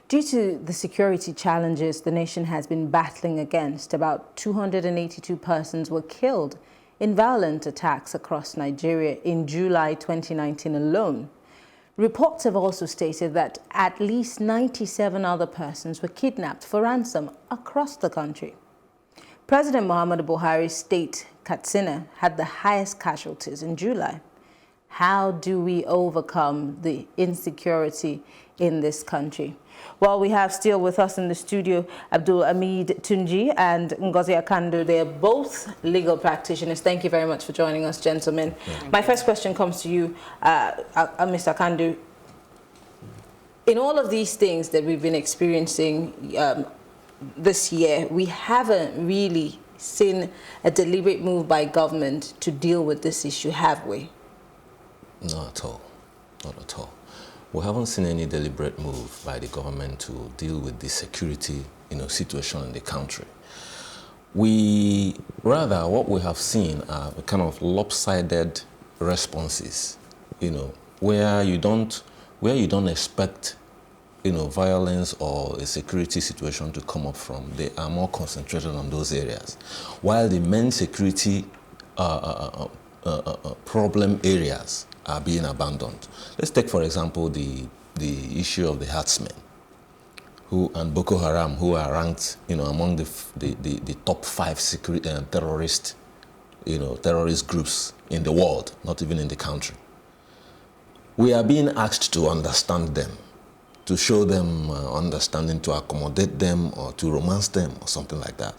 Due to the security challenges the nation has been battling against, about 282 persons were killed in violent attacks across Nigeria in July 2019 alone. Reports have also stated that at least 97 other persons were kidnapped for ransom across the country. President Muhammadu Buhari's state, Katsina, had the highest casualties in July. How do we overcome the insecurity in this country? Well, we have still with us in the studio Abdul Hamid Tunji and Ngozi Akandu. They are both legal practitioners. Thank you very much for joining us, gentlemen. My first question comes to you, Mr. Akandu. In all of these things that we've been experiencing this year, we haven't really seen a deliberate move by government to deal with this issue, have we? Not at all. Not at all. We haven't seen any deliberate move by the government to deal with the security, situation in the country. Rather, what we have seen are kind of lopsided responses, where you don't expect, violence or a security situation to come up from. They are more concentrated on those areas, while the main security problem areas are being abandoned. Let's take, for example, the issue of the herdsmen and Boko Haram, who are ranked, among the top 5 security terrorist groups in the world, not even in the country. We are being asked to understand them, to show them understanding, to accommodate them, or to romance them, or something like that.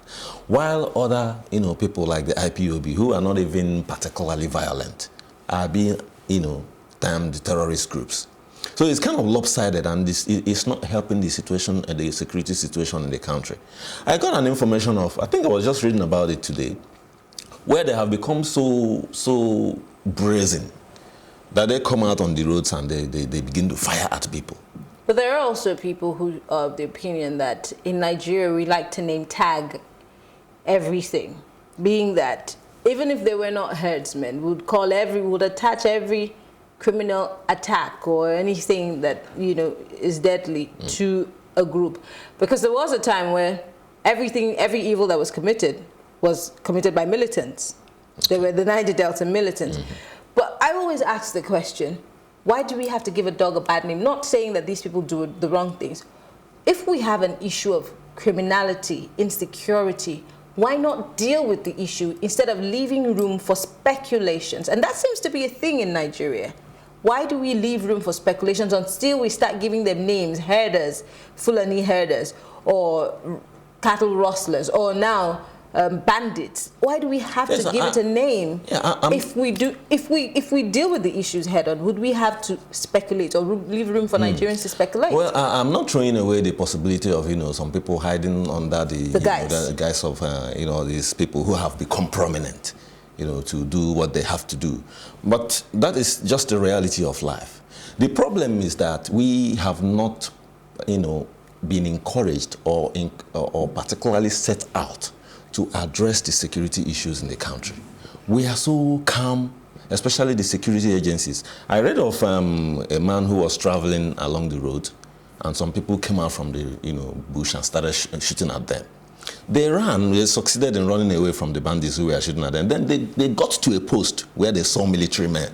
While other, people like the IPOB, who are not even particularly violent, are being termed terrorist groups. So it's kind of lopsided, and it's not helping the situation and the security situation in the country. I got an information I think I was just reading about it today, where they have become so brazen that they come out on the roads and they begin to fire at people. But there are also people who are of the opinion that in Nigeria we like to name tag everything, being that even if they were not herdsmen, would attach every criminal attack or anything that is deadly to a group, because there was a time where every evil that was committed by militants. They were the Niger Delta militants. But I always ask the question, why do we have to give a dog a bad name? Not saying that these people do the wrong things. If we have an issue of criminality, insecurity, why not deal with the issue instead of leaving room for speculations? And that seems to be a thing in Nigeria. Why do we leave room for speculations until we start giving them names, herders, Fulani herders, or cattle rustlers, or now bandits? Why do we have to give it a name? If we deal with the issues head on, would we have to speculate or leave room for Nigerians to speculate? Well, I'm not throwing away the possibility of some people hiding under the guise of these people who have become prominent, to do what they have to do. But that is just the reality of life. The problem is that we have not, been encouraged or particularly set out to address the security issues in the country. We are so calm, especially the security agencies. I read of a man who was traveling along the road, and some people came out from the bush and started shooting at them. They succeeded in running away from the bandits who were shooting at them. Then they got to a post where they saw military men.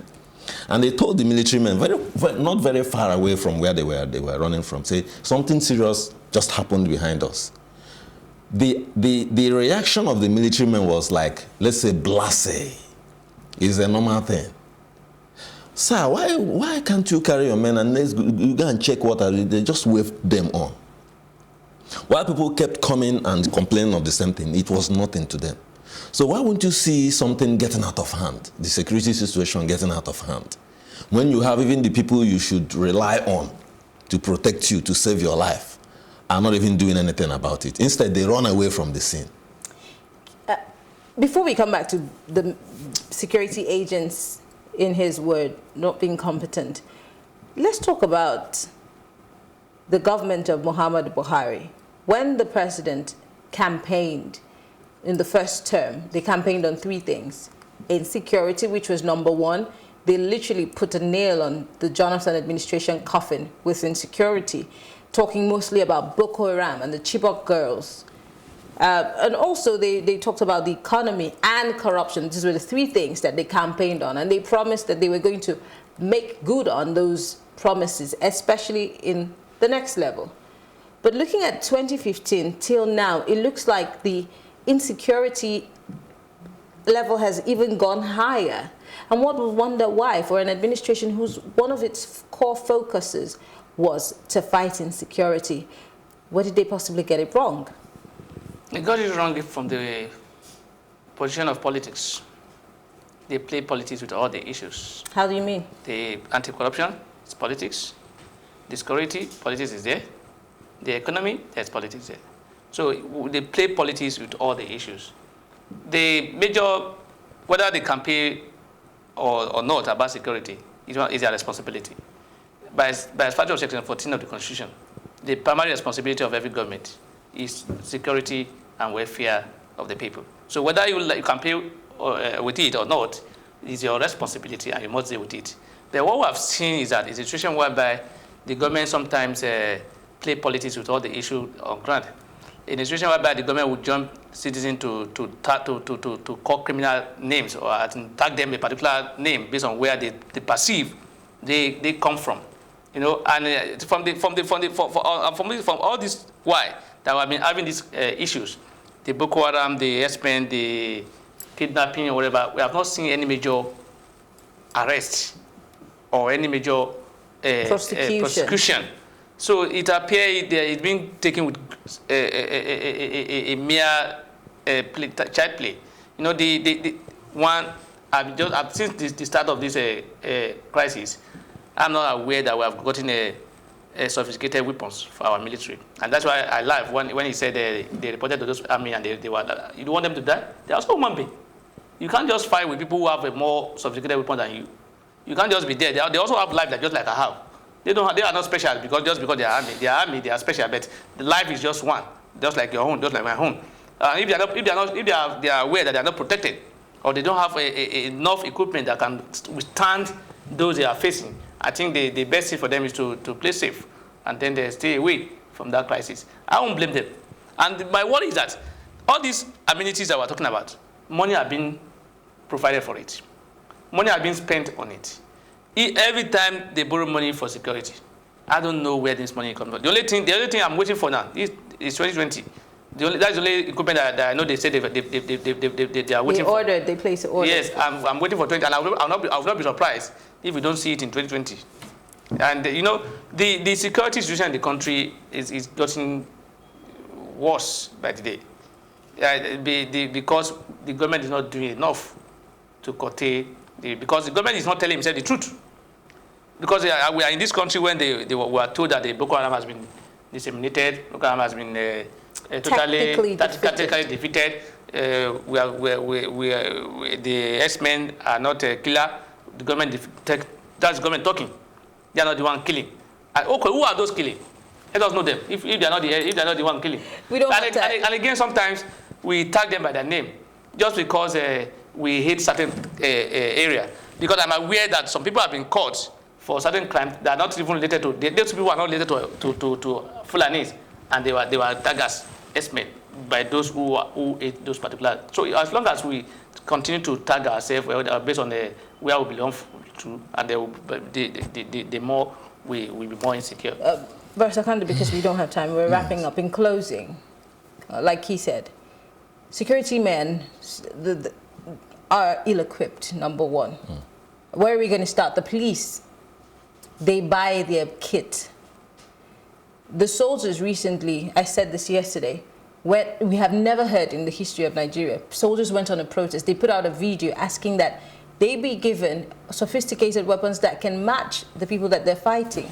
And they told the military men, not very far away from where they were running from, say, something serious just happened behind us. The reaction of the military men was like, let's say, blasé. It's a normal thing. Sir, why can't you carry your men and you go and check what are they? Just wave them on. While people kept coming and complaining of the same thing, it was nothing to them. So why won't you see something getting out of hand, the security situation getting out of hand, when you have even the people you should rely on to protect you, to save your life, are not even doing anything about it. Instead, they run away from the scene. Before we come back to the security agents, in his word, not being competent, let's talk about the government of Muhammadu Buhari. When the president campaigned in the first term, they campaigned on 3 things. Insecurity, which was number 1. They literally put a nail on the Jonathan administration coffin with insecurity. talking mostly about Boko Haram and the Chibok girls. And also they talked about the economy and corruption. These were the three things that they campaigned on, and they promised that they were going to make good on those promises, especially in the next level. But looking at 2015 till now, it looks like the insecurity level has even gone higher. And one would wonder why, for an administration whose one of its core focuses was to fight insecurity. Where did they possibly get it wrong? They got it wrong from the position of politics. They play politics with all the issues. How do you mean? The anti-corruption is politics. The security, politics is there. The economy, there's politics there. So they play politics with all the issues. The major, whether they campaign or not about security, is their responsibility. By as part of Section 14 of the Constitution, the primary responsibility of every government is security and welfare of the people. So whether you campaign with it or not, is your responsibility and you must deal with it. But what we have seen is that it's a situation whereby the government sometimes play politics with all the issues on ground. In a situation whereby the government would jump citizens to call criminal names or tag them a particular name based on where they perceive they come from, you know, and from all this why that we have been having these issues, the Boko Haram, the S-Men, the kidnapping or whatever, we have not seen any major arrest or any major prosecution. So it appears it's being taken with a mere child play. You know, since the start of this crisis, I'm not aware that we have gotten a sophisticated weapons for our military, and that's why I laughed when he said they reported to those army and they were. You don't want them to die? They are also human beings. You can't just fight with people who have a more sophisticated weapon than you. You can't just be there. They also have life that just like I have. They are not special because they are army. They are army. They are special, but the life is just one, just like your own, just like my own. If they are aware that they are not protected, or they don't have enough equipment that can withstand those they are facing, I think the best thing for them is to play safe, and then they stay away from that crisis. I won't blame them. And my worry is that all these amenities that we're talking about, money are being provided for it. Money are being spent on it. Every time they borrow money for security, I don't know where this money comes from. The only thing I'm waiting for now is 2020. That's the only equipment that I know they say they are waiting for. They place an order. Yes, I'm waiting for 20, and I will not be surprised if we don't see it in 2020. And you know, the security situation in the country is getting worse by the day. Because the government is not doing enough to curtail because the government is not telling himself the truth. Because we are in this country when they were told that the Boko Haram has been disseminated, Boko Haram has been tactically defeated. The S-men are not a killer. The government that's the government talking. They are not the one killing. And okay, who are those killing? Let us know them. If they are not the one killing. We don't have time. And again, sometimes we tag them by their name just because we hate certain area. Because I'm aware that some people have been caught for certain crimes that are not even related to. Those people are not related to Fulanis, and they were taggers, S-men, by those who ate those particular. So as long as we continue to tag ourselves based on where we belong to, and the more we will be more insecure. Barsakanda, because we don't have time, we're wrapping up. In closing, like he said, security men are ill-equipped, number one. Where are we going to start? The police, they buy their kit. The soldiers recently, I said this yesterday, we have never heard in the history of Nigeria, soldiers went on a protest. They put out a video asking that they be given sophisticated weapons that can match the people that they're fighting.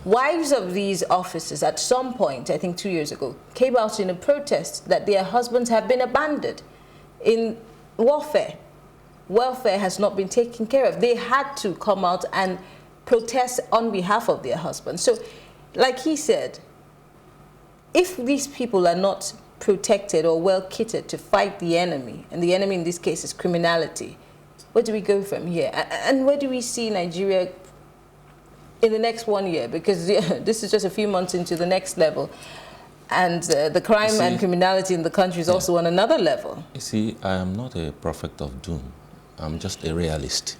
Wives of these officers at some point, I think 2 years ago, came out in a protest that their husbands have been abandoned in warfare. Welfare has not been taken care of. They had to come out and protest on behalf of their husbands. So, like he said, if these people are not protected or well kitted to fight the enemy, and the enemy in this case is criminality, where do we go from here? And where do we see Nigeria in the next 1 year? Because this is just a few months into the next level. And the crime and criminality in the country is also on another level. You see, I am not a prophet of doom. I'm just a realist.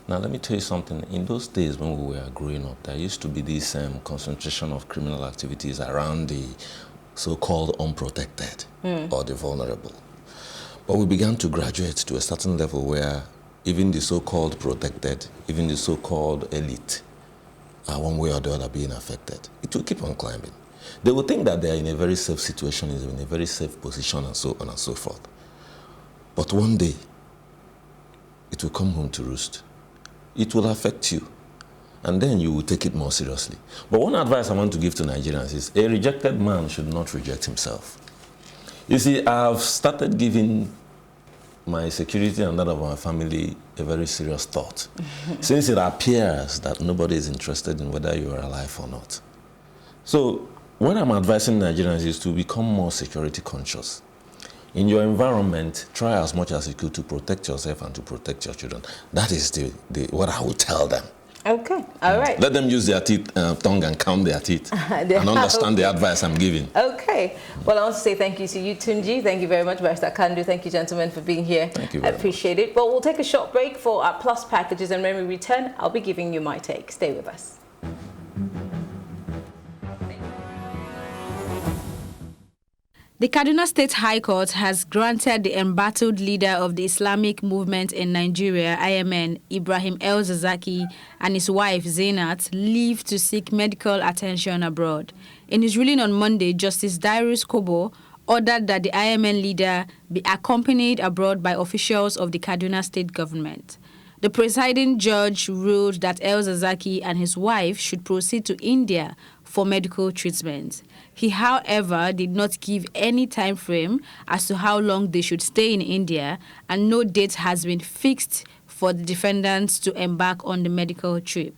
Now, let me tell you something. In those days when we were growing up, there used to be this concentration of criminal activities around the so-called unprotected or the vulnerable. But we began to graduate to a certain level where even the so-called protected, even the so-called elite, are one way or the other being affected. It will keep on climbing. They will think that they are in a very safe situation, in a very safe position, and so on and so forth. But one day, it will come home to roost. It will affect you, and then you will take it more seriously. But one advice I want to give to Nigerians is a rejected man should not reject himself. You see, I've started giving my security and that of my family a very serious thought, since it appears that nobody is interested in whether you are alive or not. So what I'm advising Nigerians is to become more security conscious. In your environment, try as much as you could to protect yourself and to protect your children. That is what I would tell them. Okay, all right. Let them use their tongue and count their teeth and understand the advice I'm giving. Okay. Well, I want to say thank you to you, Tunji. Thank you very much, Barrister Kandu. Thank you, gentlemen, for being here. Thank you I very appreciate it. But we'll take a short break for our plus packages, and when we return, I'll be giving you my take. Stay with us. The Kaduna State High Court has granted the embattled leader of the Islamic movement in Nigeria, IMN, Ibrahim El-Zakzaky, and his wife, Zainat, leave to seek medical attention abroad. In his ruling on Monday, Justice Darius Kobo ordered that the IMN leader be accompanied abroad by officials of the Kaduna State government. The presiding judge ruled that El-Zakzaky and his wife should proceed to India for medical treatment. He, however, did not give any time frame as to how long they should stay in India, and no date has been fixed for the defendants to embark on the medical trip.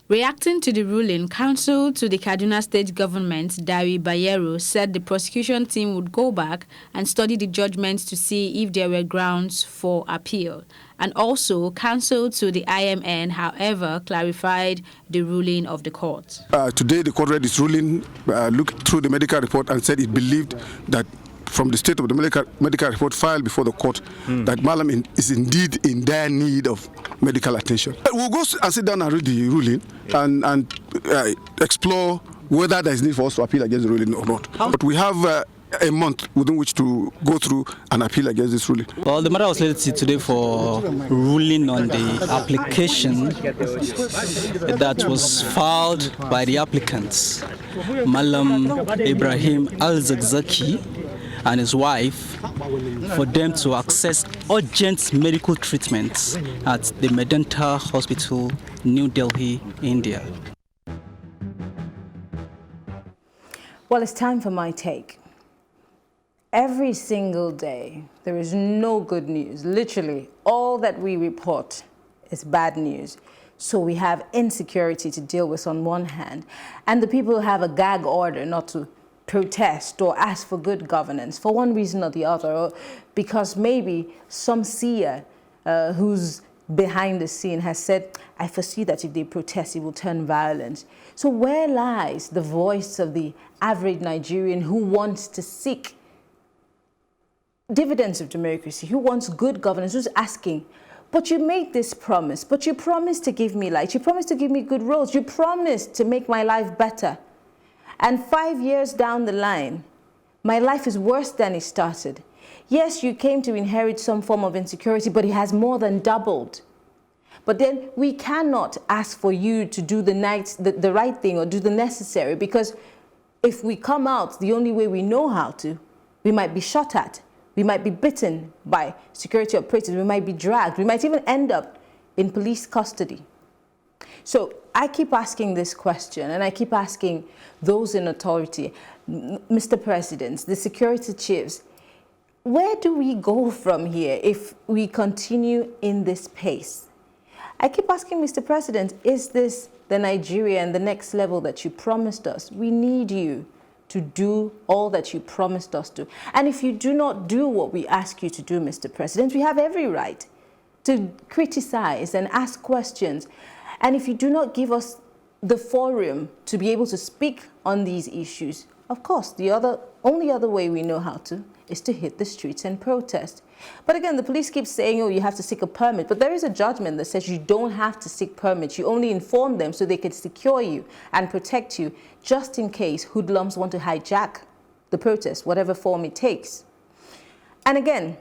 Reacting to the ruling, counsel to the Kaduna State government, Dari Bayero, said the prosecution team would go back and study the judgment to see if there were grounds for appeal. And also, counsel to the IMN, however, clarified the ruling of the court. Today, the court read its ruling, looked through the medical report and said it believed that from the state of the medical report filed before the court that Malam is indeed in dire need of medical attention. We'll go and sit down and read the ruling and explore whether there is need for us to appeal against the ruling or not. But we have a month within which to go through and appeal against this ruling. Well, the matter was laid today for ruling on the application that was filed by the applicants, Malam Ibrahim El-Zakzaky and his wife, for them to access urgent medical treatments at the Medanta Hospital, New Delhi, India. Well, it's time for my take. Every single day, there is no good news. Literally, all that we report is bad news. So we have insecurity to deal with on one hand, and the people have a gag order not to protest or ask for good governance for one reason or the other, or because maybe some seer who's behind the scene has said, I foresee that if they protest, it will turn violent. So where lies the voice of the average Nigerian who wants to seek dividends of democracy, who wants good governance, who's asking, but you made this promise, but you promised to give me light, you promised to give me good roads, you promised to make my life better. And 5 years down the line, my life is worse than it started. Yes, you came to inherit some form of insecurity, but it has more than doubled. But then we cannot ask for you to do the right thing or do the necessary, because if we come out the only way we know how to, we might be shot at, we might be bitten by security operatives, we might be dragged, we might even end up in police custody. So I keep asking this question, and I keep asking those in authority, Mr. President, the security chiefs, where do we go from here if we continue in this pace? I keep asking, Mr. President, is this the Nigeria and the next level that you promised us? We need you to do all that you promised us to. And if you do not do what we ask you to do, Mr. President, we have every right to criticize and ask questions. And if you do not give us the forum to be able to speak on these issues. Of course, the only other way we know how to is to hit the streets and protest. But again, the police keep saying, oh, you have to seek a permit. But there is a judgment that says you don't have to seek permits. You only inform them so they can secure you and protect you just in case hoodlums want to hijack the protest, whatever form it takes. And again,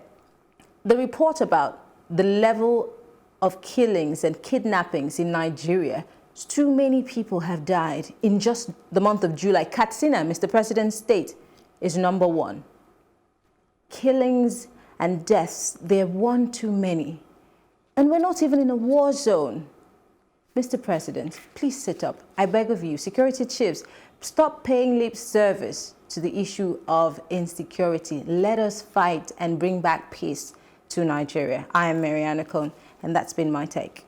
the report about the level of killings and kidnappings in Nigeria, too many people have died in just the month of July. Katsina, Mr. President's state, is number 1. Killings and deaths, they're one too many. And we're not even in a war zone. Mr. President, please sit up. I beg of you, security chiefs, stop paying lip service to the issue of insecurity. Let us fight and bring back peace to Nigeria. I am Maryann, and that's been my take.